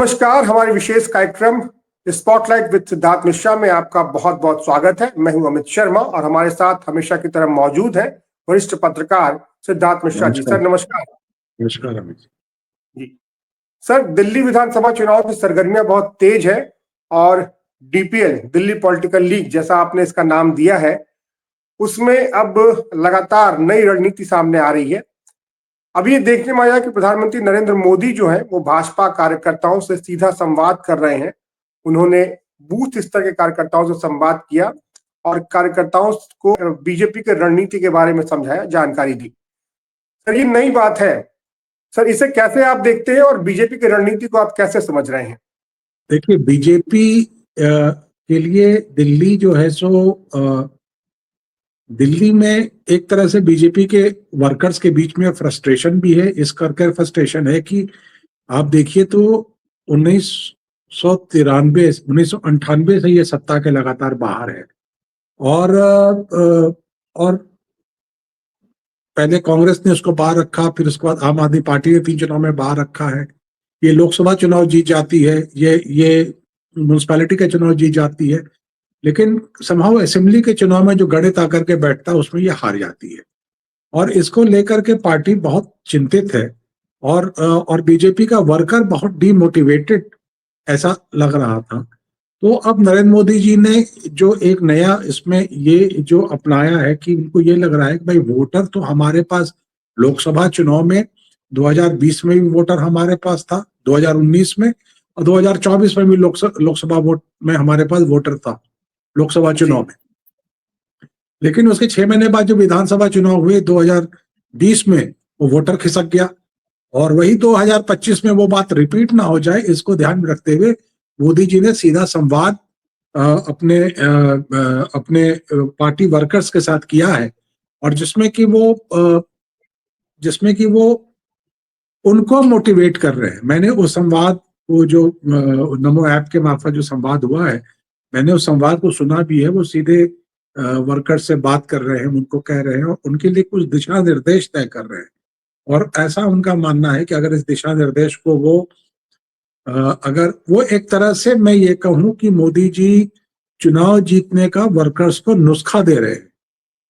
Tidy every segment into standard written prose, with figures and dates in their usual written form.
नमस्कार। हमारे विशेष कार्यक्रम स्पॉटलाइट विद सिद्धार्थ मिश्रा में आपका बहुत बहुत स्वागत है। मैं हूं अमित शर्मा और हमारे साथ हमेशा की तरह मौजूद है वरिष्ठ पत्रकार सिद्धार्थ मिश्रा जी। सर नमस्कार। नमस्कार अमित जी। सर, दिल्ली विधानसभा चुनाव की सरगर्मियां बहुत तेज है और डीपीएल, दिल्ली पॉलिटिकल लीग जैसा आपने इसका नाम दिया है, उसमें अब लगातार नई रणनीति सामने आ रही है। अब ये देखने में आया कि प्रधानमंत्री नरेंद्र मोदी जो है वो भाजपा कार्यकर्ताओं से सीधा संवाद कर रहे हैं। उन्होंने बूथ स्तर के कार्यकर्ताओं से संवाद किया और कार्यकर्ताओं को बीजेपी के रणनीति के बारे में समझाया, जानकारी दी। सर, ये नई बात है। सर, इसे कैसे आप देखते हैं और बीजेपी की रणनीति को आप कैसे समझ रहे हैं? देखिए, बीजेपी के लिए दिल्ली जो है सो दिल्ली में एक तरह से बीजेपी के वर्कर्स के बीच में फ्रस्ट्रेशन भी है। इस करके फ्रस्ट्रेशन है कि आप देखिए तो 1998 से ये सत्ता के लगातार बाहर है और पहले कांग्रेस ने उसको बाहर रखा, फिर उसके बाद आम आदमी पार्टी ने 3 चुनाव में बाहर रखा है। ये लोकसभा चुनाव जीत जाती है, ये म्युनिसिपैलिटी के चुनाव जीत जाती है, लेकिन समहाउ असेंबली के चुनाव में जो गणित आकर के बैठता है उसमें ये हार जाती है। और इसको लेकर के पार्टी बहुत चिंतित है और बीजेपी का वर्कर बहुत डीमोटिवेटेड ऐसा लग रहा था। तो अब नरेंद्र मोदी जी ने जो एक नया इसमें ये जो अपनाया है कि उनको ये लग रहा है कि भाई वोटर तो हमारे पास लोकसभा चुनाव में 2020 में भी वोटर हमारे पास था, 2019 में और 2024 में भी लोकसभा वोट में हमारे पास वोटर था लोकसभा चुनाव में। लेकिन उसके 6 महीने बाद जो विधानसभा चुनाव हुए 2020 में, वो वोटर खिसक गया और वही 2025 में वो बात रिपीट ना हो जाए, इसको ध्यान में रखते हुए मोदी जी ने सीधा संवाद अपने पार्टी वर्कर्स के साथ किया है और जिसमें कि वो उनको मोटिवेट कर रहे हैं। मैंने उस संवाद को जो नमो ऐप के मार्फत जो संवाद हुआ है, मैंने उस संवाद को सुना भी है। वो सीधे वर्कर से बात कर रहे हैं, उनको कह रहे हैं और उनके लिए कुछ दिशा निर्देश तय कर रहे हैं। और ऐसा उनका मानना है कि अगर इस दिशा निर्देश को वो अगर वो एक तरह से मैं ये कहूं कि मोदी जी चुनाव जीतने का वर्कर्स को नुस्खा दे रहे हैं।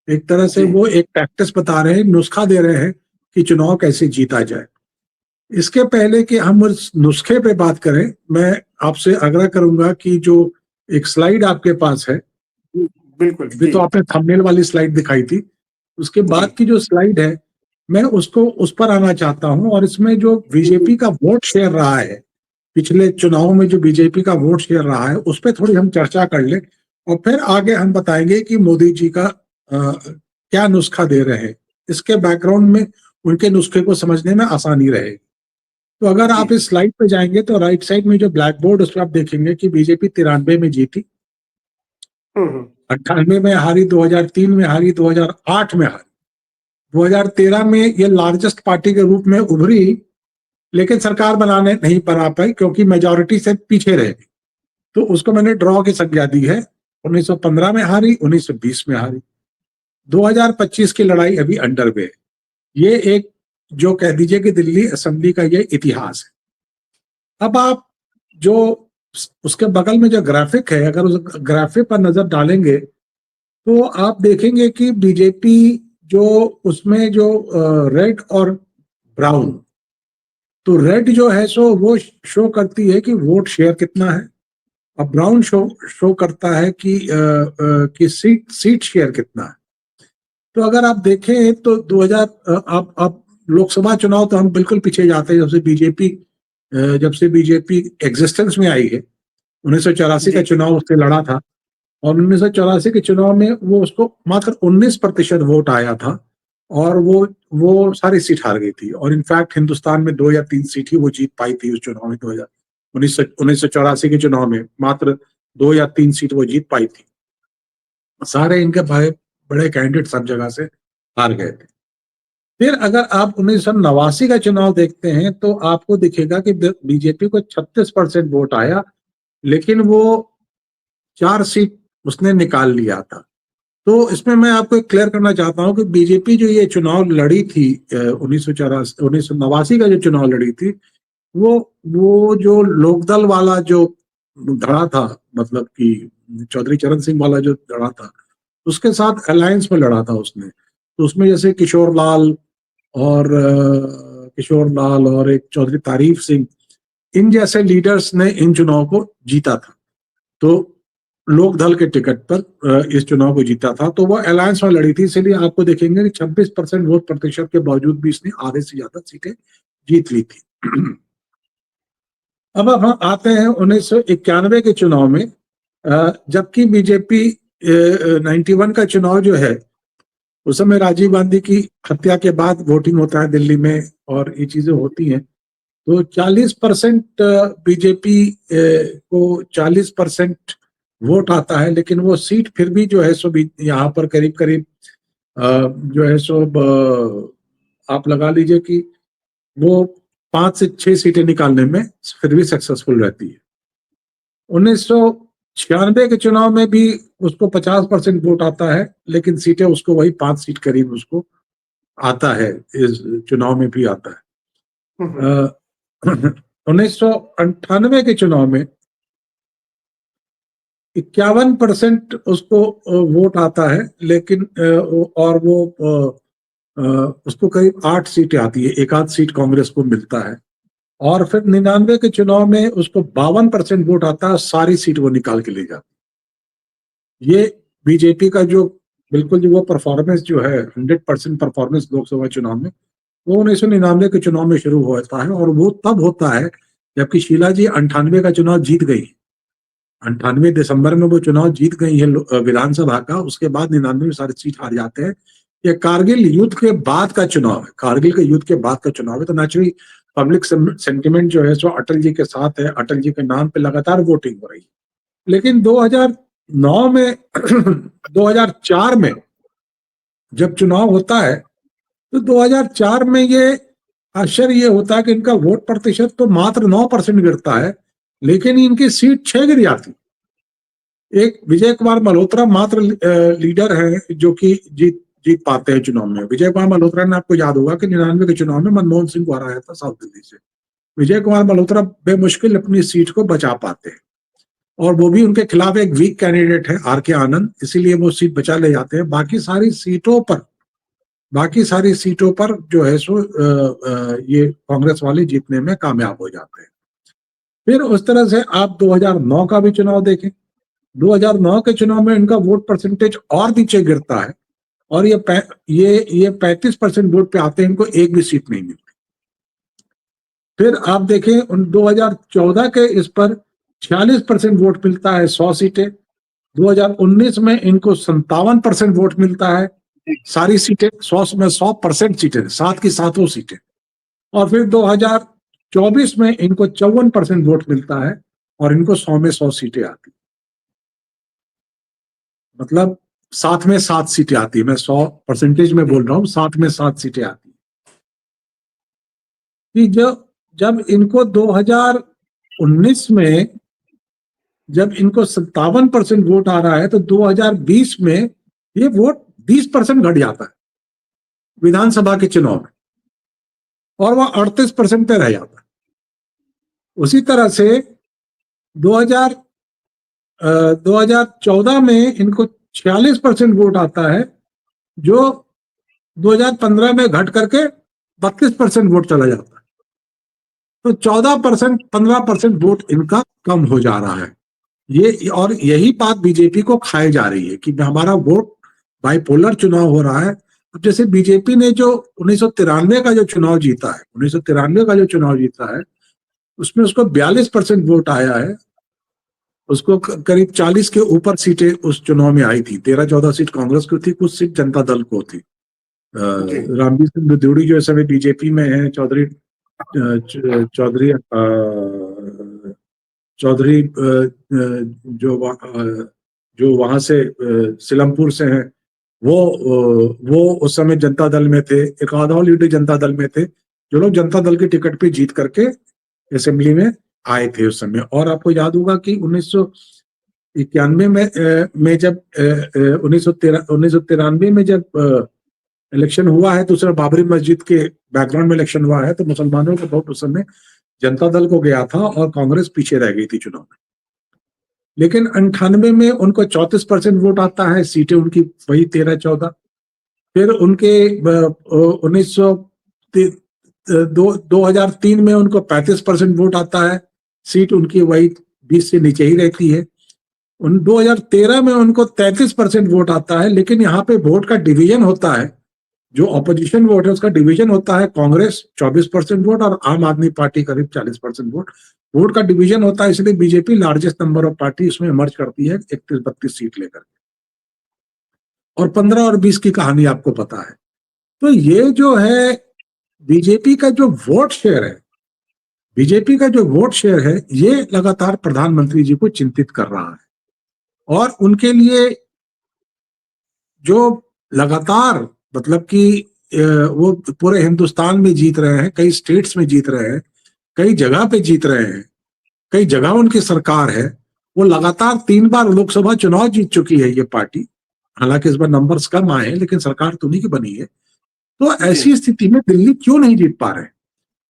एक तरह से वो एक प्रैक्टिस बता रहे हैं, नुस्खा दे रहे हैं कि चुनाव कैसे जीता जाए। इसके पहले कि हम उस नुस्खे पे बात करें, मैं आपसे आग्रह करूंगा कि जो एक स्लाइड आपके पास है, बिल्कुल, अभी तो आपने थंबनेल वाली स्लाइड दिखाई थी, उसके बाद की जो स्लाइड है मैं उस पर आना चाहता हूं। और इसमें जो बीजेपी का वोट शेयर रहा है, पिछले चुनाव में जो बीजेपी का वोट शेयर रहा है, उस पर थोड़ी हम चर्चा कर लें और फिर आगे हम बताएंगे कि मोदी जी का क्या नुस्खा दे रहे हैं। इसके बैकग्राउंड में उनके नुस्खे को समझने में आसानी रहेगी। तो अगर आप इस स्लाइड पे जाएंगे तो राइट साइड में जो ब्लैक बोर्ड, उस पर आप देखेंगे कि बीजेपी 93 में जीती, 98 में हारी, 2003 में हारी, 2008 में हारी, 2013 में ये लार्जेस्ट पार्टी के रूप में उभरी, लेकिन सरकार नहीं बना पाई क्योंकि मेजॉरिटी से पीछे रह गई। तो उसको मैंने ड्रॉ की संज्ञा दी है। 1915 में हारी, 1920 में हारी, 2025 की लड़ाई अभी अंडरवे है। ये एक जो कह दीजिए कि दिल्ली असेंबली का ये इतिहास है। अब आप जो उसके बगल में जो ग्राफिक है, अगर उस ग्राफिक पर नजर डालेंगे तो आप देखेंगे कि बीजेपी जो उसमें जो रेड और ब्राउन, तो रेड जो है सो वो शो करती है कि वोट शेयर कितना है और ब्राउन शो करता है कि सीट शेयर कितना है। तो अगर आप देखें तो 2000 आप लोकसभा चुनाव तो हम बिल्कुल पीछे जाते हैं। जब से बीजेपी एग्जिस्टेंस में आई है, 1984 का चुनाव उससे लड़ा था और 1984 के चुनाव में वो उसको मात्र 19% वोट आया था और वो सारी सीट हार गई थी। और इनफैक्ट हिंदुस्तान में 2 या 3 सीट ही वो जीत पाई थी उस चुनाव में। 1984 के चुनाव में मात्र 2 या 3 सीट वो जीत पाई थी। सारे इनके बड़े कैंडिडेट सब जगह से हार गए थे। फिर अगर आप 1989 का चुनाव देखते हैं तो आपको दिखेगा कि बीजेपी को 36% वोट आया, लेकिन वो 4 सीट उसने निकाल लिया था। तो इसमें मैं आपको क्लियर करना चाहता हूं कि बीजेपी जो ये चुनाव लड़ी थी 1989 का जो चुनाव लड़ी थी, वो जो लोकदल वाला जो धड़ा था, मतलब कि चौधरी चरण सिंह वाला जो धड़ा था, उसके साथ अलायंस में लड़ा था उसने। तो उसमें जैसे किशोर लाल और एक चौधरी तारीफ सिंह, इन जैसे लीडर्स ने इन चुनाव को जीता था। तो लोक दल के टिकट पर इस चुनाव को जीता था। तो वो अलायंस में लड़ी थी, इसलिए आपको देखेंगे कि 26% वोट प्रतिशत के बावजूद भी इसने आधे से ज्यादा सीटें जीत ली थी। अब हम आते हैं 1991 के चुनाव में। जबकि बीजेपी 91 का चुनाव जो है, उस समय राजीव गांधी की हत्या के बाद वोटिंग होता है दिल्ली में और ये चीजें होती हैं। तो 40% बीजेपी को 40% वोट आता है, लेकिन वो सीट फिर भी जो है सो यहाँ पर करीब करीब जो है सो आप लगा लीजिए कि वो 5 से 6 सीटें निकालने में फिर भी सक्सेसफुल रहती है। 1996 के चुनाव में भी उसको 50% वोट आता है, लेकिन सीटें उसको वही 5 सीट करीब उसको आता है, इस चुनाव में भी आता है। 1998 के चुनाव में 51% उसको वोट आता है, लेकिन और वो उसको करीब 8 सीटें आती है, एक आध सीट कांग्रेस को मिलता है। और फिर 99 के चुनाव में उसको 52% वोट आता है, सारी सीट वो निकाल के ले जाती। ये बीजेपी का जो बिल्कुल जो वो परफॉर्मेंस जो है 100% परफॉर्मेंस लोकसभा चुनाव में, वो 1999 के चुनाव में शुरू होता है। और वो तब होता है जबकि शीला जी 98 का चुनाव जीत गई। 98 दिसंबर में वो चुनाव जीत गई है विधानसभा का। उसके बाद 99 में सारी सीट हार जाते हैं। ये कारगिल युद्ध के बाद का चुनाव है, कारगिल के युद्ध के बाद का चुनाव है। तो नेचुरली पब्लिक सेंटिमेंट जो है सो अटल जी के साथ है, अटल जी के नाम पे लगातार वोटिंग हो रही है। लेकिन 2009 में 2004 में जब चुनाव होता है, तो 2004 में ये आश्चर्य ये होता है कि इनका वोट प्रतिशत तो मात्र 9% गिरता है, लेकिन इनकी सीट 6 गिर जाती। एक विजय कुमार मल्होत्रा मात्र लीडर है जो कि जीत पाते हैं चुनाव में। विजय कुमार मल्होत्रा ने, आपको याद होगा कि 99 के चुनाव में मनमोहन सिंह को हराया था साउथ दिल्ली से। विजय कुमार मल्होत्रा बेमुश्किल अपनी सीट को बचा पाते हैं, और वो भी उनके खिलाफ एक वीक कैंडिडेट है आर के आनंद, इसीलिए वो सीट बचा ले जाते हैं। बाकी सारी सीटों पर जो है सो ये कांग्रेस वाले जीतने में कामयाब हो जाते हैं। फिर उस तरह से आप 2009 का भी चुनाव देखें। 2009 के चुनाव में इनका वोट परसेंटेज और नीचे गिरता है, और ये 35% वोट पे आते हैं, इनको एक भी सीट नहीं मिलती। फिर आप देखें 2014 के इस पर 46% वोट मिलता है, 100 सीटें। 2019 में इनको 57% वोट मिलता है, सारी सीटें 100 में 100% सीटें, 7 की 7 सीटें। और फिर 2024 में इनको 54% वोट मिलता है, और इनको 100 में 100 सीटें आती। मतलब 7 में 7 सीटें आती है। मैं 100% में बोल रहा हूं, 7 में 7 सीटें आती है। जब इनको 2019 में जब इनको 57% वोट आ रहा है, तो 2020 में ये वोट 20% घट जाता है विधानसभा के चुनाव में, और वह 38% पे रह जाता है। उसी तरह से 2014 में इनको 46% वोट आता है, जो 2015 में घट करके 32% वोट चला जाता है। तो 14% 15% वोट इनका कम हो जा रहा है। ये और यही बात बीजेपी को खाई जा रही है कि हमारा वोट बाइपोलर चुनाव हो रहा है। अब जैसे बीजेपी ने जो 1993 का जो चुनाव जीता है, 1993 का जो चुनाव जीता है, उसमें उसको 42% वोट आया है। उसको करीब 40 के ऊपर सीटें उस चुनाव में आई थी। 13-14 सीट कांग्रेस को थी, कुछ सीट जनता दल को थी। रामजीत सिंह दुधौड़ी जो इस समय बीजेपी में है, चौधरी जो वहां से सिलमपुर से हैं, वो उस समय जनता दल में थे। एक आधा लीडर जनता दल में थे, जो लोग जनता दल की टिकट पे जीत करके असेंबली में आए थे उस समय। और आपको याद होगा कि 1991 में जब 1993 में जब इलेक्शन हुआ है, दूसरा बाबरी मस्जिद के बैकग्राउंड में इलेक्शन हुआ है, तो मुसलमानों का वोट उस समय जनता दल को गया था और कांग्रेस पीछे रह गई थी चुनाव में। लेकिन 98 में उनको 34% वोट आता है, सीटें उनकी वही 13-14। फिर उनके 2003 में उनको 35% वोट आता है, सीट उनकी वही 20 से नीचे ही रहती है। 2013 में उनको 33% वोट आता है, लेकिन यहाँ पे वोट का डिवीजन होता है, जो ऑपोजिशन वोट है उसका डिवीजन होता है, कांग्रेस 24% वोट और आम आदमी पार्टी करीब 40% वोट। वोट का डिवीजन होता है, इसलिए BJP largest number of party इसमें इमर्ज करती है 31-32 सीट लेकर। और 15 और 20 की कहानी आपको पता है। तो ये जो है बीजेपी का जो वोट शेयर है, बीजेपी का जो वोट शेयर है, ये लगातार प्रधानमंत्री जी को चिंतित कर रहा है। और उनके लिए जो लगातार मतलब कि वो पूरे हिंदुस्तान में जीत रहे हैं, कई स्टेट्स में जीत रहे हैं, कई जगह पे जीत रहे हैं, कई जगह उनकी सरकार है, वो लगातार 3 बार लोकसभा चुनाव जीत चुकी है ये पार्टी। हालांकि इस बार नंबर्स कम आए हैं, लेकिन सरकार तो उन्हीं की बनी है। तो ऐसी स्थिति में दिल्ली क्यों नहीं जीत पा रहे?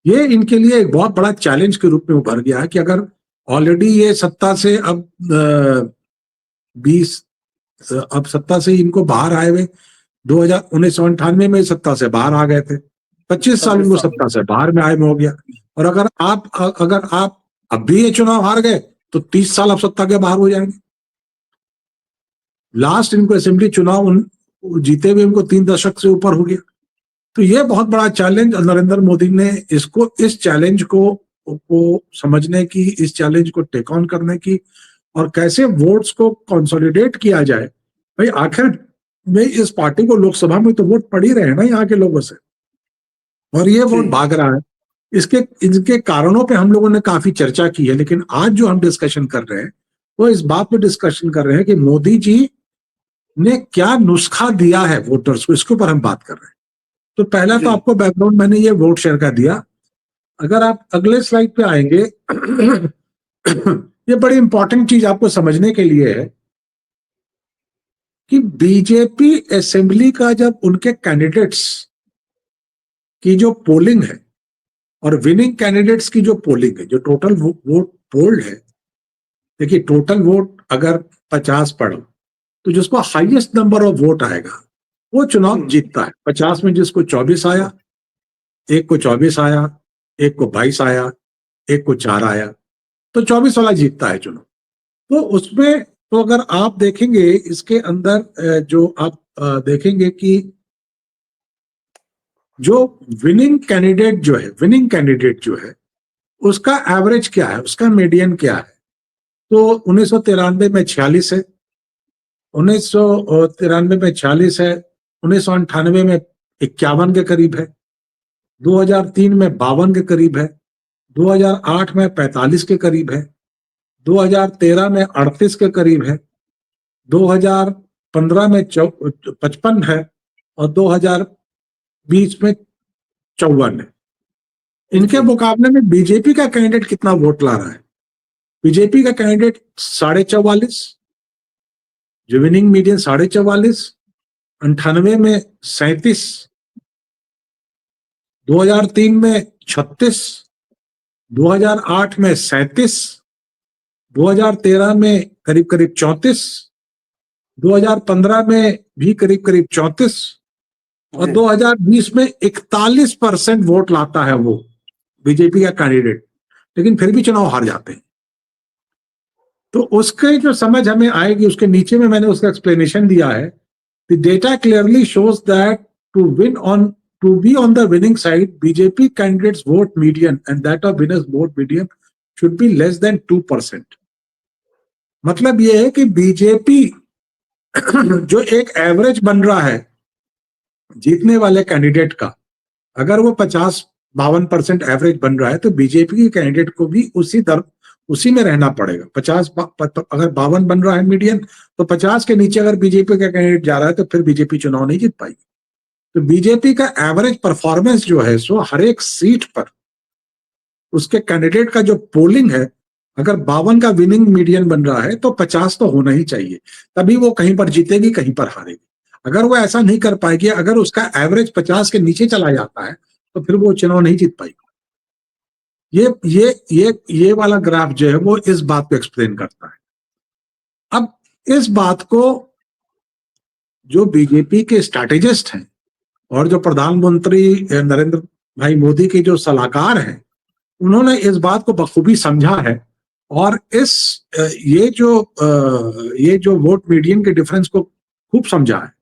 ये इनके लिए एक बहुत बड़ा चैलेंज के रूप में उभर गया है कि अगर ऑलरेडी ये सत्ता से अब 20 अब सत्ता से इनको बाहर आए हुए 1998 में सत्ता से बाहर आ गए थे, 25 साल इनको सत्ता से बाहर में आए में हो गया। और अगर आप अब भी ये चुनाव हार गए तो 30 साल आप सत्ता के बाहर हो जाएंगे। लास्ट इनको असेंबली चुनाव जीते हुए इनको 3 दशक से ऊपर हो गया। तो ये बहुत बड़ा चैलेंज नरेंद्र मोदी ने इस चैलेंज को समझने की, इस चैलेंज को टेक ऑन करने की, और कैसे वोट्स को कंसोलिडेट किया जाए। भाई आखिर में इस पार्टी को लोकसभा में तो वोट पड़ ही रहे हैं ना यहाँ के लोगों से, और ये वोट भाग रहा है। इनके कारणों पे हम लोगों ने काफी चर्चा की है, लेकिन आज जो हम डिस्कशन कर रहे हैं वो इस बात पे डिस्कशन कर रहे हैं कि मोदी जी ने क्या नुस्खा दिया है वोटर्स को, इसके ऊपर हम बात कर रहे हैं। तो पहला तो आपको बैकग्राउंड मैंने ये वोट शेयर का दिया। अगर आप अगले स्लाइड पे आएंगे ये बड़ी इंपॉर्टेंट चीज आपको समझने के लिए है कि बीजेपी असेंबली का जब उनके कैंडिडेट्स की जो पोलिंग है और विनिंग कैंडिडेट्स की जो पोलिंग है, जो टोटल वोट पोल्ड है, देखिए टोटल वोट अगर 50 पड़ा तो जिसको हाईएस्ट नंबर ऑफ वोट आएगा वो चुनाव जीतता है। 50 में जिसको 24 आया, एक को 24 आया, एक को 22 आया, एक को 4 आया, तो 24 वाला जीतता है चुनाव। तो उसमें तो अगर आप देखेंगे इसके अंदर जो आप देखेंगे कि जो विनिंग कैंडिडेट जो है उसका एवरेज क्या है, उसका मीडियन क्या है। तो 1993 में 46 है, 1993 में 46 है, 1998 में 51 के करीब है, 2003 में 52 के करीब है, 2008 में 45 के करीब है, 2013 में 38 के करीब है, 2015 में 55 है और 2020 में 54 है। इनके मुकाबले में बीजेपी का कैंडिडेट कितना वोट ला रहा है? बीजेपी का कैंडिडेट 44.5, जो विनिंग मीडियन 44.5, 98 में 37, 2003 में 36, 2008 में 37, 2013 में करीब करीब 34, 2015 में भी करीब करीब 34 और 2020 में 41% वोट लाता है वो बीजेपी का कैंडिडेट, लेकिन फिर भी चुनाव हार जाते हैं। तो उसके जो समझ हमें आएगी, उसके नीचे में मैंने उसका एक्सप्लेनेशन दिया है। The data clearly shows that to be on the winning side, BJP candidates vote median and that of winners vote median should be less than 2%। मतलब ये है कि बीजेपी जो एक एवरेज बन रहा है जीतने वाले कैंडिडेट का, अगर वो 50-52% एवरेज बन रहा है तो बीजेपी के कैंडिडेट को भी उसी में रहना पड़ेगा। 50 अगर 52 बन रहा है मीडियन, तो 50 के नीचे अगर बीजेपी का कैंडिडेट जा रहा है तो फिर बीजेपी चुनाव नहीं जीत पाएगी। तो बीजेपी का एवरेज परफॉर्मेंस जो है सो हर एक सीट पर उसके कैंडिडेट का जो पोलिंग है, अगर 52 का विनिंग मीडियन बन रहा है तो 50 तो होना ही चाहिए, तभी वो कहीं पर जीतेगी कहीं पर हारेगी। अगर वो ऐसा नहीं कर पाएगी, अगर उसका एवरेज 50 के नीचे चला जाता है तो फिर वो चुनाव नहीं जीत पाएगी। ये वाला ग्राफ जो है वो इस बात को एक्सप्लेन करता है। अब इस बात को जो बीजेपी के स्ट्रैटेजिस्ट हैं और जो प्रधानमंत्री नरेंद्र भाई मोदी के जो सलाहकार हैं, उन्होंने इस बात को बखूबी समझा है और ये जो वोट मीडियन के डिफरेंस को खूब समझा है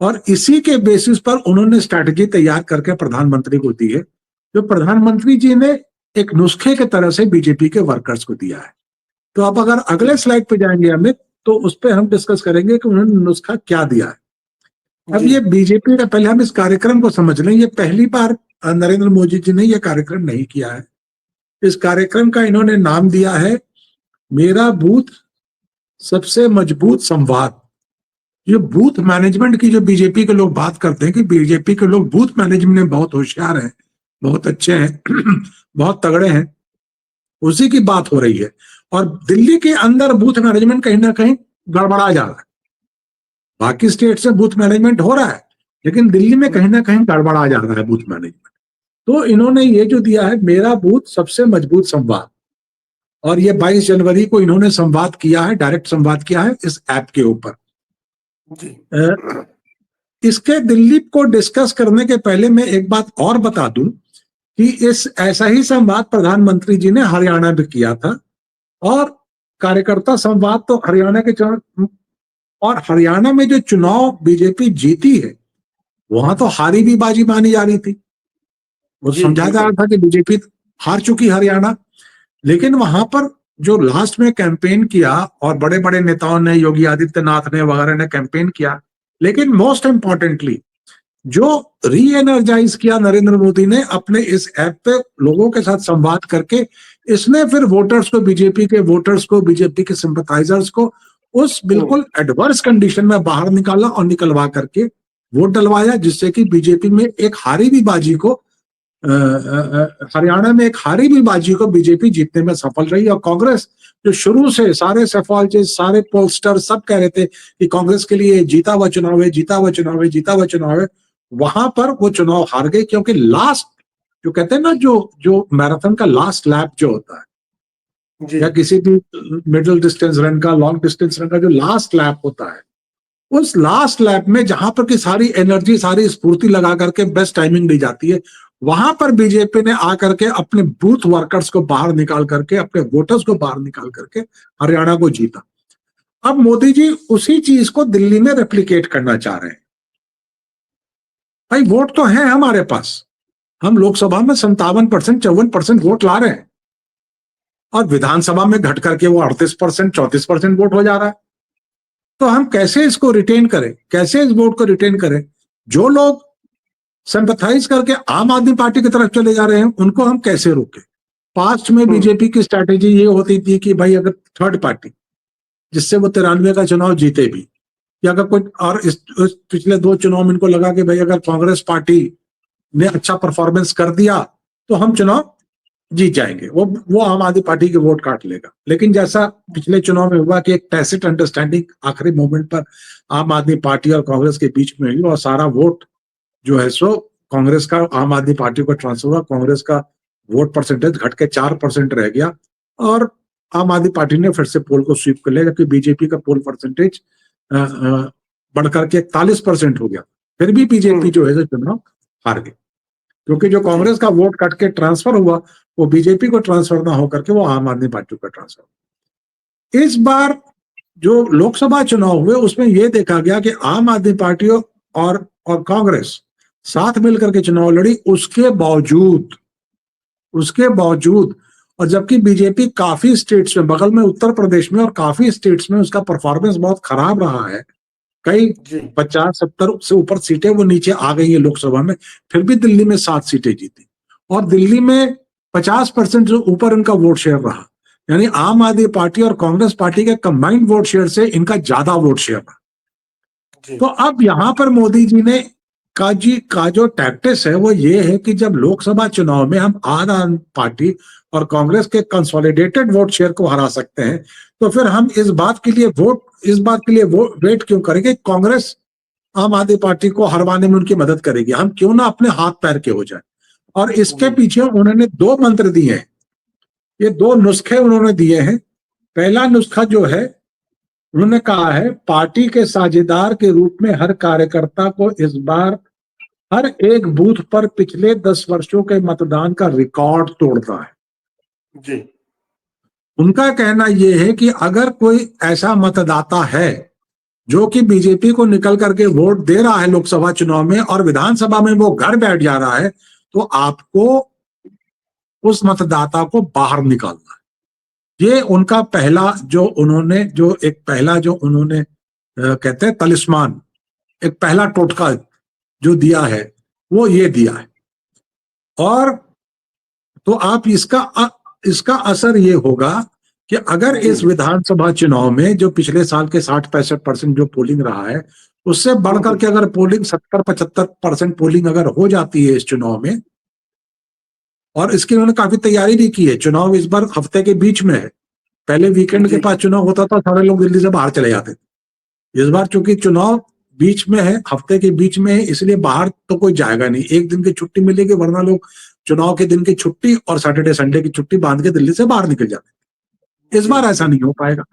और इसी के बेसिस पर उन्होंने स्ट्रैटेजी तैयार करके प्रधानमंत्री को दी है, जो प्रधानमंत्री जी ने एक नुस्खे के तरह से बीजेपी के वर्कर्स को दिया है। तो अब अगर अगले स्लाइड पे जाएंगे अमित, तो उस पर हम डिस्कस करेंगे कि उन्होंने नुस्खा क्या दिया है। अब ये बीजेपी का, पहले हम इस कार्यक्रम को समझ लें, ये पहली बार नरेंद्र मोदी जी ने ये कार्यक्रम नहीं किया है। इस कार्यक्रम का इन्होंने नाम दिया है मेरा बूथ सबसे मजबूत संवाद। ये बूथ मैनेजमेंट की जो बीजेपी के लोग बात करते हैं कि बीजेपी के लोग बूथ मैनेजमेंट में बहुत होशियार हैं, बहुत अच्छे हैं, बहुत तगड़े हैं, उसी की बात हो रही है। और दिल्ली के अंदर बूथ मैनेजमेंट कहीं ना कहीं गड़बड़ा जा रहा है। बाकी स्टेट से बूथ मैनेजमेंट हो रहा है, लेकिन दिल्ली में कहीं ना कहीं गड़बड़ा जा रहा है बूथ मैनेजमेंट। तो इन्होंने ये जो दिया है मेरा बूथ सबसे मजबूत संवाद, और ये 22 जनवरी को इन्होंने संवाद किया है, डायरेक्ट संवाद किया है इस ऐप के ऊपर। इसके दिल्ली को डिस्कस करने के पहले मैं एक बात और बता दूं कि इस ऐसा ही संवाद प्रधानमंत्री जी ने हरियाणा में किया था, और कार्यकर्ता संवाद तो हरियाणा के और हरियाणा में जो चुनाव बीजेपी जीती है वहां तो हारी भी बाजी मानी जा रही थी। वो समझा जा रहा था कि बीजेपी हार चुकी हरियाणा, लेकिन वहां पर जो लास्ट में कैंपेन किया और बड़े बड़े नेताओं ने, योगी आदित्यनाथ ने वगैरह ने कैंपेन किया, लेकिन मोस्ट इंपॉर्टेंटली जो री एनर्जाइज किया नरेंद्र मोदी ने अपने इस ऐप पे लोगों के साथ संवाद करके, इसने फिर वोटर्स को, बीजेपी के वोटर्स को, बीजेपी के सिंपथाइजर्स को उस बिल्कुल एडवर्स कंडीशन में बाहर निकाला और निकलवा करके वोट डलवाया, जिससे कि बीजेपी में एक हारी भी बाजी को, हरियाणा में एक हारी भी बाजी को बीजेपी जीतने में सफल रही। और कांग्रेस जो शुरू से सारे सेफोलॉजिस्ट, सारे पोलस्टर सब कह रहे थे कि कांग्रेस के लिए जीता हुआ चुनाव है, जीता हुआ चुनाव है, जीता हुआ चुनाव है, वहां पर वो चुनाव हार गए, क्योंकि लास्ट जो कहते हैं ना, जो मैराथन का लास्ट लैप जो होता है या किसी भी मिडिल डिस्टेंस रन का, लॉन्ग डिस्टेंस रन का जो लास्ट लैप होता है, उस लास्ट लैप में जहां पर की सारी एनर्जी, सारी स्फूर्ति लगा करके बेस्ट टाइमिंग दी जाती है, वहां पर बीजेपी ने आकर के अपने बूथ वर्कर्स को बाहर निकाल करके, अपने वोटर्स को बाहर निकाल करके हरियाणा को जीता। अब मोदी जी उसी चीज को दिल्ली में रेप्लिकेट करना चाह रहे हैं। भाई वोट तो है हमारे पास, हम लोकसभा में 57%, 54% वोट ला रहे हैं, और विधानसभा में घट करके वो 38%, 34% वोट हो जा रहा है। तो हम कैसे इसको रिटेन करें, कैसे इस वोट को रिटेन करें? जो लोग सिंपैथाइज करके आम आदमी पार्टी की तरफ चले जा रहे हैं, उनको हम कैसे रोकें? पास्ट में बीजेपी की स्ट्रैटेजी ये होती थी कि भाई अगर थर्ड पार्टी जिससे वो 93 का चुनाव जीते भी, या अगर कोई और इस पिछले 2 चुनाव में इनको लगा कि भाई अगर कांग्रेस पार्टी ने अच्छा परफॉर्मेंस कर दिया तो हम चुनाव जीत जाएंगे, वो आम आदमी पार्टी के वोट काट लेगा। लेकिन जैसा पिछले चुनाव में हुआ कि एक टैसिट अंडरस्टैंडिंग आखिरी मोमेंट पर आम आदमी पार्टी और कांग्रेस के बीच में हुई, और सारा वोट जो है सो कांग्रेस का आम आदमी पार्टी को ट्रांसफर हुआ। कांग्रेस का वोट परसेंटेज घट के 4% रह गया, और आम आदमी पार्टी ने फिर से पोल को स्वीप कर लिया, जबकि बीजेपी का पोल परसेंटेज बढ़कर के 41% हो गया। फिर भी बीजेपी जो है चुनाव हार गई, क्योंकि जो कांग्रेस का वोट कट के ट्रांसफर हुआ वो बीजेपी को ट्रांसफर ना होकर के वो आम आदमी पार्टी को ट्रांसफर। इस बार जो लोकसभा चुनाव हुए उसमें यह देखा गया कि आम आदमी पार्टी और कांग्रेस साथ मिलकर के चुनाव लड़ी, उसके बावजूद और जबकि बीजेपी काफी स्टेट्स में, बगल में उत्तर प्रदेश में और काफी स्टेट्स में उसका परफॉर्मेंस बहुत खराब रहा है, कई 50-70 से ऊपर सीटें वो नीचे आ गई है लोकसभा में, फिर भी दिल्ली में 7 सीटें जीती, और दिल्ली में 50% से ऊपर इनका वोट शेयर रहा। यानी आम आदमी पार्टी और कांग्रेस पार्टी के कंबाइंड वोट शेयर से इनका ज्यादा वोट शेयर रहा। तो अब यहां पर मोदी जी ने का जो टैक्टिस है वो ये है कि जब लोकसभा चुनाव में हम आम आदमी पार्टी और कांग्रेस के कंसोलिडेटेड वोट शेयर को हरा सकते हैं, तो फिर हम इस बात के लिए वेट क्यों करेंगे? कांग्रेस आम आदमी पार्टी को हरवाने में उनकी मदद करेगी, हम क्यों ना अपने हाथ पैर के हो जाए। और इसके पीछे उन्होंने 2 मंत्र दिए हैं, ये दो नुस्खे उन्होंने दिए हैं। पहला नुस्खा जो है, उन्होंने कहा है पार्टी के साझेदार के रूप में हर कार्यकर्ता को इस बार हर एक बूथ पर पिछले 10 वर्षों के मतदान का रिकॉर्ड तोड़ना है। जी। उनका कहना यह है कि अगर कोई ऐसा मतदाता है जो कि बीजेपी को निकल करके वोट दे रहा है लोकसभा चुनाव में और विधानसभा में वो घर बैठ जा रहा है, तो आपको उस मतदाता को बाहर निकालना है। ये उनका पहला जो उन्होंने कहते हैं तलिस्मान, एक पहला टोटका जो दिया है वो ये दिया है। और तो आप इसका असर ये होगा कि अगर इस विधानसभा चुनाव में जो पिछले साल के 60-65% जो पोलिंग रहा है उससे बढ़कर के अगर पोलिंग 70-75% पोलिंग अगर हो जाती है इस चुनाव में, और इसकी उन्होंने काफी तैयारी भी की है। चुनाव इस बार हफ्ते के बीच में है, पहले वीकेंड के पास चुनाव होता था, सारे लोग दिल्ली से बाहर चले जाते थे। इस बार चूंकि चुनाव बीच में है, हफ्ते के बीच में है, इसलिए बाहर तो कोई जाएगा नहीं, एक दिन की छुट्टी मिलेगी, वरना लोग चुनाव के दिन की छुट्टी और सैटरडे संडे की छुट्टी बांध के दिल्ली से बाहर निकल जाते। इस बार ऐसा नहीं हो पाएगा।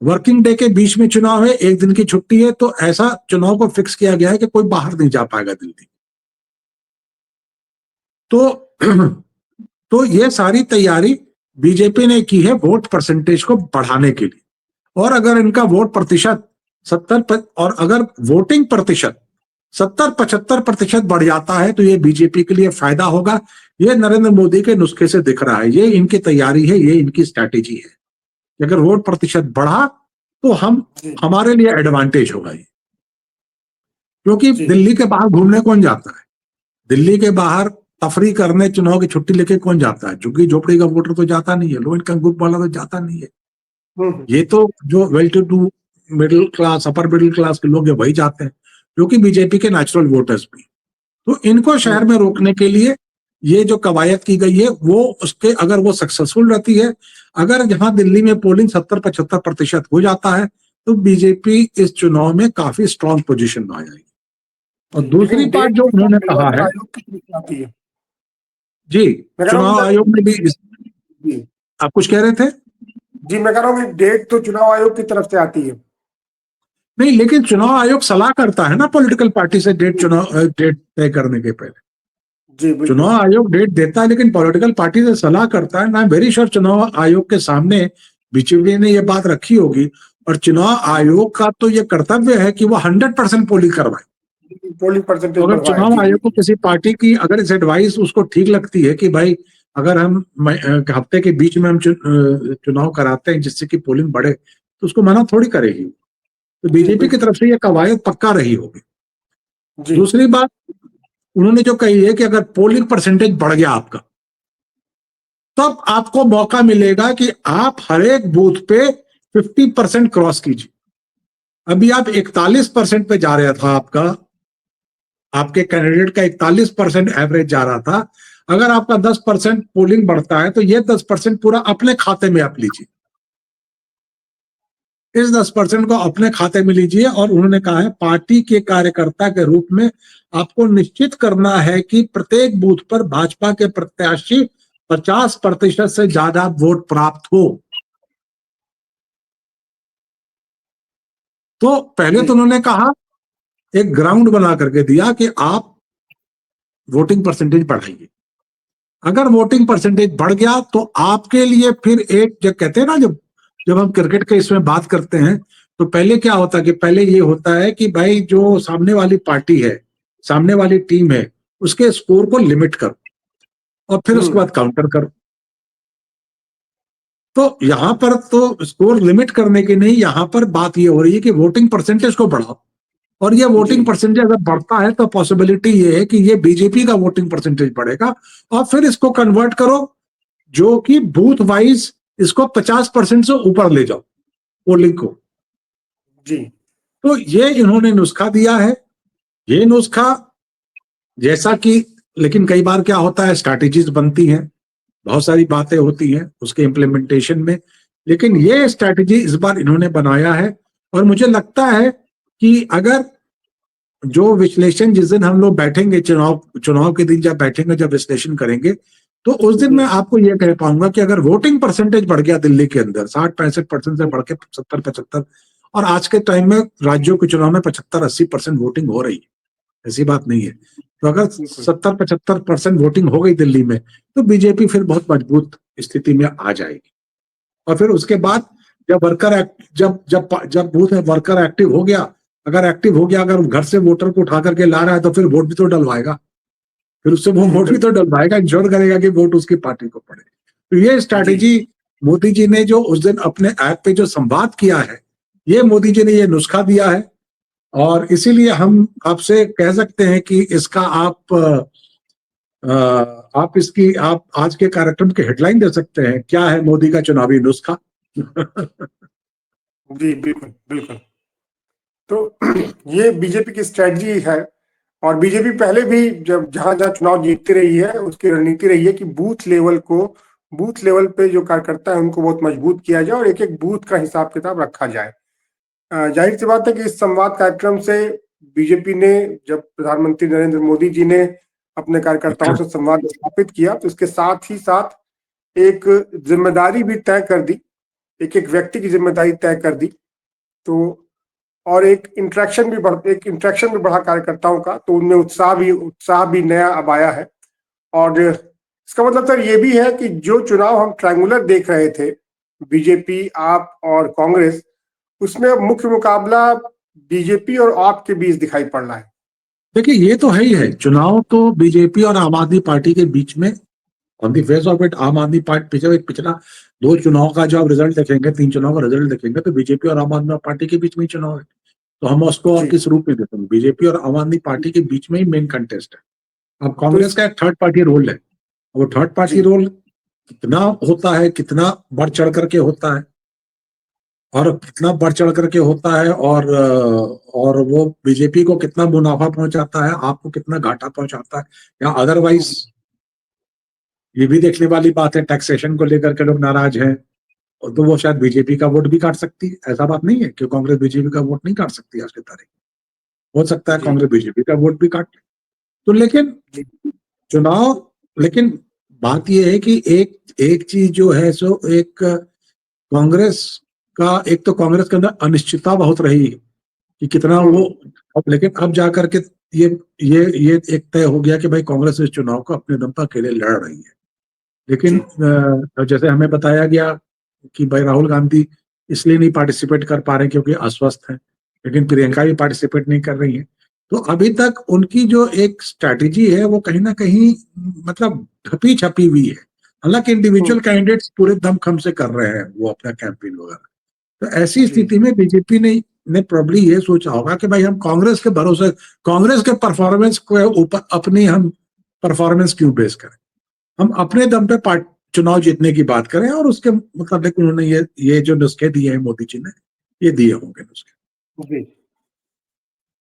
वर्किंग डे के बीच में चुनाव है, एक दिन की छुट्टी है, तो ऐसा चुनाव को फिक्स किया गया है कि कोई बाहर नहीं जा पाएगा दिल्ली। तो ये सारी तैयारी बीजेपी ने की है वोट परसेंटेज को बढ़ाने के लिए। और अगर इनका वोट प्रतिशत 70 और अगर वोटिंग प्रतिशत 70-75% बढ़ जाता है तो ये बीजेपी के लिए फायदा होगा। ये नरेंद्र मोदी के नुस्खे से दिख रहा है, ये इनकी तैयारी है, ये इनकी स्ट्रैटेजी है। अगर वोट प्रतिशत बढ़ा तो हमारे लिए एडवांटेज होगा ये, क्योंकि दिल्ली के बाहर घूमने कौन जाता है, दिल्ली के बाहर तफरी करने चुनाव की छुट्टी लेके कौन जाता है? झुग्गी झोपड़ी का वोटर तो जाता नहीं है, लो इनकम ग्रुप वाला तो जाता नहीं है। ये तो जो well to do middle class, upper middle class के लोग हैं वही जाते हैं, जो कि बीजेपी के नेचुरल वोटर्स भी। तो इनको शहर में रोकने के लिए ये जो कवायद की गई है वो उसके अगर वो सक्सेसफुल रहती है, अगर जहां दिल्ली में पोलिंग 70-75% हो जाता है तो बीजेपी इस चुनाव में काफी स्ट्रांग पोजीशन में आ जाएगी। और दूसरी बात जो उन्होंने कहा है, जी चुनाव आयोग में भी आप कुछ कह रहे थे? जी मैं कह रहा हूँ कि डेट तो चुनाव आयोग की तरफ से आती है। नहीं, लेकिन चुनाव आयोग सलाह करता है ना पॉलिटिकल पार्टी से डेट तय करने के पहले। जी चुनाव आयोग डेट देता है लेकिन पॉलिटिकल पार्टी से सलाह करता है। ना वेरी श्योर चुनाव आयोग के सामने बीजेपी ने ये बात रखी होगी, और चुनाव आयोग का तो ये कर्तव्य है कि वो 100% पोलिंग करवाए। पोलिंग परसेंटेज अगर चुनाव आयोग को किसी पार्टी की अगर इस एडवाइस उसको ठीक लगती है कि भाई अगर हम हफ्ते के बीच में हम चुनाव कराते हैं जिससे कि पोलिंग बढ़े, तो उसको मना थोड़ी करेगी। तो बीजेपी की तरफ से ये कवायद पक्का रही होगी। दूसरी बात उन्होंने जो कही है कि अगर पोलिंग परसेंटेज बढ़ गया आपका, तब आपको मौका मिलेगा कि आप हर एक बूथ पे 50% क्रॉस कीजिए। अभी आप 41% पे जा रहा था, आपके कैंडिडेट का 41% एवरेज जा रहा था। अगर आपका 10% पोलिंग बढ़ता है तो ये 10% पूरा अपने खाते में आप लीजिए, इस 10% को अपने खाते में लीजिए। और उन्होंने कहा है पार्टी के कार्यकर्ता के रूप में आपको निश्चित करना है कि प्रत्येक बूथ पर भाजपा के प्रत्याशी 50% से ज्यादा वोट प्राप्त हो। तो पहले तो उन्होंने कहा, एक ग्राउंड बना करके दिया कि आप वोटिंग परसेंटेज बढ़ाइए। अगर वोटिंग परसेंटेज बढ़ गया तो आपके लिए फिर एक जो कहते हैं ना, जब हम क्रिकेट के इसमें बात करते हैं तो पहले क्या होता है कि पहले ये होता है कि भाई जो सामने वाली पार्टी है, सामने वाली टीम है, उसके स्कोर को लिमिट करो और फिर उसके बाद काउंटर करो। तो यहां पर तो स्कोर लिमिट करने की नहीं, यहां पर बात ये हो रही है कि वोटिंग परसेंटेज को बढ़ाओ। और ये वोटिंग परसेंटेज अगर बढ़ता है तो पॉसिबिलिटी ये है कि ये बीजेपी का वोटिंग परसेंटेज बढ़ेगा, और फिर इसको कन्वर्ट करो जो कि बूथ वाइज इसको 50% से ऊपर ले जाओ पोलिंग को। जी तो ये इन्होंने नुस्खा दिया है। ये नुस्खा जैसा कि, लेकिन कई बार क्या होता है, स्ट्रैटेजीज बनती हैं, बहुत सारी बातें होती हैं उसके इम्प्लीमेंटेशन में, लेकिन ये स्ट्रैटेजी इस बार इन्होंने बनाया है। और मुझे लगता है कि अगर जो विश्लेषण जिस दिन हम लोग बैठेंगे, चुनाव के दिन जब बैठेंगे, जब विश्लेषण करेंगे, तो उस दिन मैं आपको ये कह पाऊंगा कि अगर वोटिंग परसेंटेज बढ़ गया दिल्ली के अंदर 60-65% से बढ़ के 70-75, और आज के टाइम में राज्यों के चुनाव में 75-80% वोटिंग हो रही है, ऐसी बात नहीं है, तो अगर 70-75% वोटिंग हो गई दिल्ली में तो बीजेपी फिर बहुत मजबूत स्थिति में आ जाएगी। और फिर उसके बाद जब वर्कर जब जब जब बूथ वर्कर एक्टिव हो गया, अगर घर से वोटर को उठा करके ला रहा है तो फिर वोट भी तो डलवाएगा, फिर उससे वो वोट भी तो डलवाएगा, इंश्योर करेगा कि वोट उसकी पार्टी को पड़े। तो ये स्ट्रैटेजी मोदी जी ने जो उस दिन अपने ऐप पे जो संवाद किया है, ये मोदी जी ने ये नुस्खा दिया है, और इसीलिए हम आपसे कह सकते हैं कि इसका आप इसकी आप आज के कार्यक्रम के हेडलाइन दे सकते हैं, क्या है मोदी का चुनावी नुस्खा। जी बिल्कुल बिल्कुल। तो ये बीजेपी की स्ट्रेटजी है, और बीजेपी पहले भी जब जहां जहां चुनाव जीतती रही है उसकी रणनीति रही है कि बूथ लेवल पे जो कार्यकर्ता है उनको बहुत मजबूत किया जाए और एक एक बूथ का हिसाब किताब रखा जाए। जाहिर सी बात है कि इस संवाद कार्यक्रम से बीजेपी ने, जब प्रधानमंत्री नरेंद्र मोदी जी ने अपने कार्यकर्ताओं से संवाद स्थापित किया, तो इसके साथ ही साथ एक जिम्मेदारी भी तय कर दी, एक एक व्यक्ति की जिम्मेदारी तय कर दी। तो और एक इंटरेक्शन भी बढ़ा कार्यकर्ताओं का, तो उनमें उत्साह भी नया अब आया है। और इसका मतलब सर ये भी है कि जो चुनाव हम ट्रायंगुलर देख रहे थे, बीजेपी, आप और कांग्रेस, उसमें अब मुख्य मुकाबला बीजेपी और आप के बीच दिखाई पड़ रहा है। देखिए ये तो है ही है, चुनाव तो बीजेपी और आम आदमी पार्टी के बीच में on the face of it, आम आदमी पार्टी पिछला 2 चुनाव का जो आप रिजल्ट देखेंगे, 3 चुनाव का रिजल्ट देखेंगे, तो बीजेपी और आम आदमी पार्टी के बीच में ही चुनाव है। तो हम उसको और किस रूप में देते हैं, बीजेपी और आम आदमी पार्टी के बीच में ही मेन कंटेस्ट है। अब कांग्रेस का एक थर्ड पार्टी रोल है, वो थर्ड पार्टी रोल कितना होता है, कितना बढ़ चढ़ करके होता है, और कितना बढ़ चढ़ करके होता है, और वो बीजेपी को कितना मुनाफा पहुंचाता है, आपको कितना घाटा पहुंचाता है, या अदरवाइज ये भी देखने वाली बात है। टैक्सेशन को लेकर के लोग नाराज हैं, तो वो शायद बीजेपी का वोट भी काट सकती है। ऐसा बात नहीं है कि कांग्रेस बीजेपी का वोट नहीं काट सकती आज की तारीख, हो सकता है कांग्रेस बीजेपी का वोट भी काट। तो लेकिन चुनाव, लेकिन बात यह है कि एक चीज जो है सो एक कांग्रेस एक तो कांग्रेस के अंदर अनिश्चितता बहुत रही कि कितना वो, लेकिन अब जाकर के ये एक तय हो गया कि भाई कांग्रेस इस चुनाव को अपने दम पर अकेले लड़ रही है। लेकिन जैसे हमें बताया गया कि भाई राहुल गांधी इसलिए नहीं पार्टिसिपेट कर पा रहे क्योंकि अस्वस्थ हैं, लेकिन प्रियंका भी पार्टिसिपेट नहीं कर रही है। तो अभी तक उनकी जो एक स्ट्रैटेजी है वो कहीं ना कहीं मतलब ढपी छपी हुई है। हालांकि इंडिविजुअल कैंडिडेट्स पूरे दमखम से कर रहे हैं वो अपना कैंपेन वगैरह। तो ऐसी स्थिति में बीजेपी ने प्रॉब्ली ये सोचा होगा कि भाई हम कांग्रेस के भरोसे, कांग्रेस के परफॉर्मेंस के ऊपर अपनी हम परफॉर्मेंस क्यों बेस करें, हम अपने दम पे चुनाव जीतने की बात करें। और उसके मुताबिक उन्होंने ये जो नुस्खे दिए हैं मोदी जी ने, ये दिए होंगे नुस्खे। जी।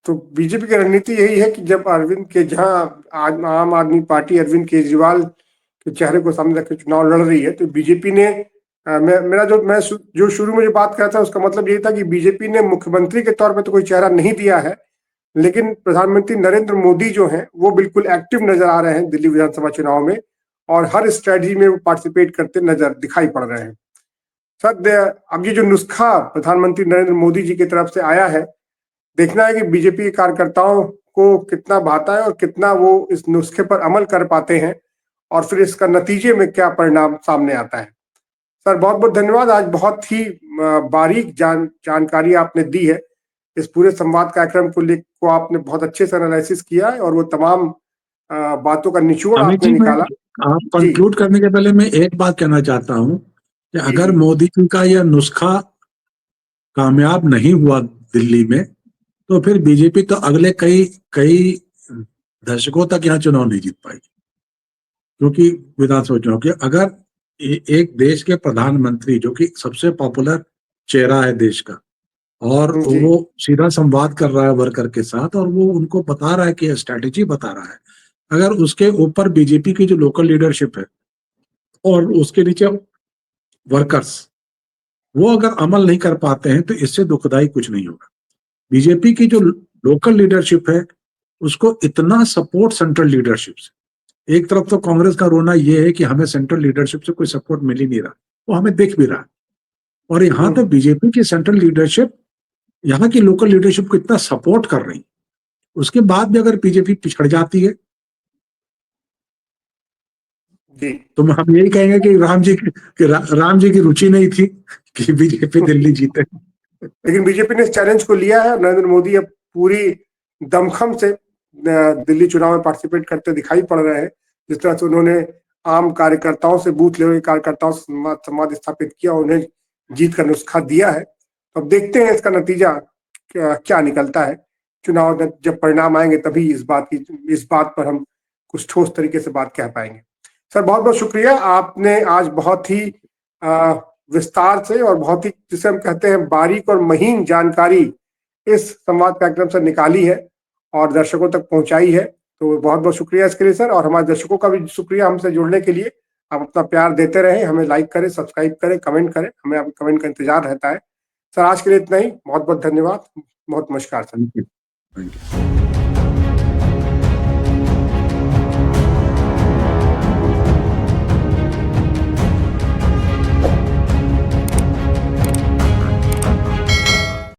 तो बीजेपी की रणनीति यही है कि जब आम आदमी पार्टी अरविंद केजरीवाल के चेहरे को सामने रखकर चुनाव लड़ रही है, तो बीजेपी ने मैं जो शुरू में जो बात कर रहा था उसका मतलब यही था कि बीजेपी ने मुख्यमंत्री के तौर पर तो कोई चेहरा नहीं दिया है, लेकिन प्रधानमंत्री नरेंद्र मोदी जो हैं वो बिल्कुल एक्टिव नजर आ रहे हैं दिल्ली विधानसभा चुनाव में, और हर स्ट्रेटजी में वो पार्टिसिपेट करते नजर दिखाई पड़ रहे हैं। सर अब ये जो नुस्खा प्रधानमंत्री नरेंद्र मोदी जी की तरफ से आया है, देखना है कि बीजेपी के कार्यकर्ताओं को कितना भाता है और कितना वो इस नुस्खे पर अमल कर पाते हैं, और फिर इसका नतीजे में क्या परिणाम सामने आता है। सर बहुत बहुत धन्यवाद, आज बहुत ही बारीक जानकारी आपने दी है। इस पूरे संवाद कार्यक्रम को आपने बहुत अच्छे से एनालिसिस किया है, और वो तमाम बातों का निचोड़ आपने निकाला। आप कंक्लूड करने के पहले मैं एक बात कहना चाहता हूं कि अगर मोदी जी का यह नुस्खा कामयाब नहीं हुआ दिल्ली में, तो फिर बीजेपी तो अगले कई दशकों तक यहाँ चुनाव नहीं जीत पाएगी। क्योंकि विधानसभा चुनाव के अगर एक देश के प्रधानमंत्री जो कि सबसे पॉपुलर चेहरा है देश का, और वो सीधा संवाद कर रहा है वर्कर के साथ, और वो उनको बता रहा है कि स्ट्रैटेजी बता रहा है, अगर उसके ऊपर बीजेपी की जो लोकल लीडरशिप है और उसके नीचे वर्कर्स वो अगर अमल नहीं कर पाते हैं, तो इससे दुखदाई कुछ नहीं होगा। बीजेपी की जो लोकल लीडरशिप है उसको इतना सपोर्ट सेंट्रल लीडरशिप से, एक तरफ तो कांग्रेस का रोना ये है कि हमें सेंट्रल लीडरशिप से कोई सपोर्ट मिल ही नहीं रहा, वो हमें दिख भी रहा, और यहाँ तो बीजेपी की सेंट्रल लीडरशिप यहाँ की लोकल लीडरशिप को इतना सपोर्ट कर रही, उसके बाद भी अगर बीजेपी पिछड़ जाती है जी, तो हम यही कहेंगे कि राम जी की रुचि नहीं थी कि बीजेपी दिल्ली जीते। लेकिन बीजेपी ने इस चैलेंज को लिया है। नरेंद्र मोदी अब पूरी दमखम से दिल्ली चुनाव में पार्टिसिपेट करते दिखाई पड़ रहे हैं। जिस तरह से उन्होंने आम कार्यकर्ताओं से, बूथ लेवल कार्यकर्ताओं से संवाद स्थापित किया, उन्हें जीत का नुस्खा दिया है। अब देखते हैं इसका नतीजा क्या निकलता है। चुनाव जब परिणाम आएंगे तभी इस बात पर हम कुछ ठोस तरीके से बात कह पाएंगे। सर, बहुत बहुत शुक्रिया। आपने आज बहुत ही विस्तार से और बहुत ही, जिसे हम कहते हैं, बारीक और महीन जानकारी इस संवाद कार्यक्रम से निकाली है और दर्शकों तक पहुंचाई है। तो बहुत बहुत शुक्रिया इसके लिए सर, और हमारे दर्शकों का भी शुक्रिया हमसे जुड़ने के लिए। आप अपना प्यार देते रहें, हमें लाइक करें, सब्सक्राइब करें, कमेंट करें, हमें आपके कमेंट का इंतजार रहता है। सर, आज के लिए इतना ही। बहुत बहुत धन्यवाद, बहुत नमस्कार सर। Thank you.